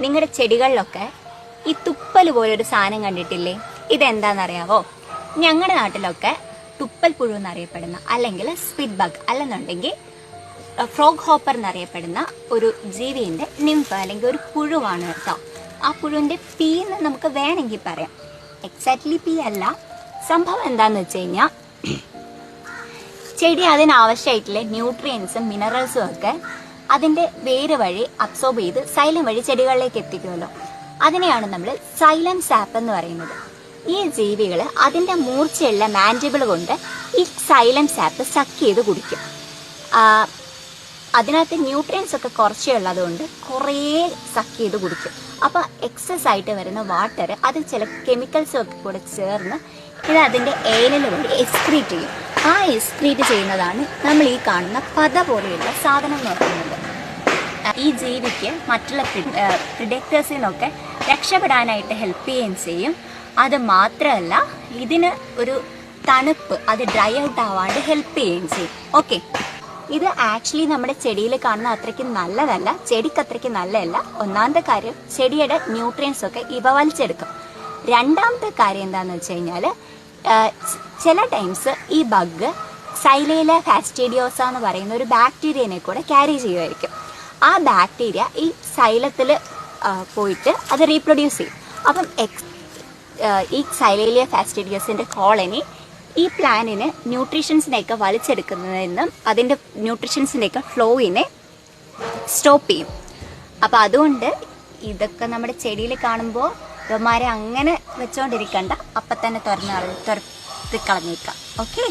നിങ്ങളുടെ ചെടികളിലൊക്കെ ഈ തുപ്പൽ പോലൊരു സാധനം കണ്ടിട്ടില്ലേ? ഇതെന്താണെന്നറിയാവോ? ഞങ്ങളുടെ നാട്ടിലൊക്കെ തുപ്പൽ പുഴു എന്നറിയപ്പെടുന്ന, അല്ലെങ്കിൽ സ്പിറ്റ് ബഗ്, അല്ലെന്നുണ്ടെങ്കിൽ ഫ്രോഗ് ഹോപ്പർ എന്നറിയപ്പെടുന്ന ഒരു ജീവിന്റെ നിംഫ് അല്ലെങ്കിൽ ഒരു പുഴുവാണ് കേട്ടോ. ആ പുഴുവിന്റെ പീ എന്ന് നമുക്ക് വേണമെങ്കിൽ പറയാം. എക്സാക്ട്ലി പീ അല്ല. സംഭവം എന്താന്ന് വെച്ച് കഴിഞ്ഞാൽ, ചെടി അതിനാവശ്യമായിട്ടുള്ള ന്യൂട്രിയൻസും മിനറൽസും ഒക്കെ അതിന്റെ വേര് വഴി അബ്സോർബ് ചെയ്ത് സൈലം വഴി ചെടികളിലേക്ക് എത്തിക്കുമല്ലോ. അതിനെയാണ് നമ്മൾ സൈലം സാപ്പ് എന്ന് പറയുന്നത്. ഈ ജീവികൾ അതിന്റെ മൂർച്ചയുള്ള മാൻഡിബിൾ കൊണ്ട് ഈ സൈലം സാപ്പ് സക്ക് ചെയ്ത് കുടിക്കും. അതിനകത്ത് ന്യൂട്രിയൻസ് ഒക്കെ കുറച്ചേ ഉള്ളതുകൊണ്ട് കുറേ സക്ക് ചെയ്ത് കുടിക്കും. അപ്പൊ എക്സസ് ആയിട്ട് വരുന്ന വാട്ടർ അത് ചില കെമിക്കൽസും ഒക്കെ കൂടെ ചേർന്ന് ഇത് അതിന്റെ ഏനൽ വഴി എക്സ്ക്രീറ്റ് ചെയ്യും. ആ എക്സ്ക്രീറ്റ് ചെയ്യുന്നതാണ് നമ്മൾ ഈ കാണുന്ന പത പോലെയുള്ള സാധനം എന്ന് പറയുന്നത്. ഈ ജീവിക്ക് മറ്റുള്ള പ്രിഡക്ടേഴ്സിൽ നിന്നൊക്കെ രക്ഷപ്പെടാനായിട്ട് ഹെൽപ്പ് ചെയ്യുകയും ചെയ്യും. അത് മാത്രമല്ല, ഇതിന് ഒരു തണുപ്പ്, അത് ഡ്രൈ ഔട്ട് ആവാണ്ട് ഹെൽപ്പ് ചെയ്യുകയും ചെയ്യും. ഓക്കെ, ഇത് ആക്ച്വലി നമ്മുടെ ചെടിയിൽ കാണുന്ന അത്രയ്ക്ക് നല്ലതല്ല, ചെടിക്ക് അത്രയ്ക്ക് നല്ലതല്ല. ഒന്നാമത്തെ കാര്യം, ചെടിയുടെ ന്യൂട്രിയൻസ് ഒക്കെ ഇവ വലിച്ചെടുക്കും. രണ്ടാമത്തെ കാര്യം എന്താണെന്ന് വെച്ച് കഴിഞ്ഞാൽ, ചില ടൈംസ് ഈ ബഗ് സൈലേല ഫാസ്റ്റിഡിയോസ എന്ന് പറയുന്ന ഒരു ബാക്ടീരിയനെ കൂടെ ക്യാരി ചെയ്യുമായിരിക്കും. ആ ബാക്ടീരിയ ഈ സൈലത്തിൽ പോയിട്ട് അത് റീപ്രൊഡ്യൂസ് ചെയ്യും. അപ്പം ഈ സൈലേലിയ ഫാസ്റ്റിഡിയോസിന്റെ കോളനി ഈ പ്ലാന്റിന് ന്യൂട്രീഷൻസിനെയൊക്കെ വലിച്ചെടുക്കുന്നതിനും അതിൻ്റെ ന്യൂട്രീഷൻസിൻ്റെയൊക്കെ ഫ്ലോയിനെ സ്റ്റോപ്പ് ചെയ്യും. അപ്പം അതുകൊണ്ട് ഇതൊക്കെ നമ്മുടെ ചെടിയിൽ കാണുമ്പോൾ ഇവന്മാരെ അങ്ങനെ വെച്ചോണ്ടിരിക്കണ്ട, അപ്പം തന്നെ തുറന്ന് കളഞ്ഞേക്കാം. ഓക്കെ.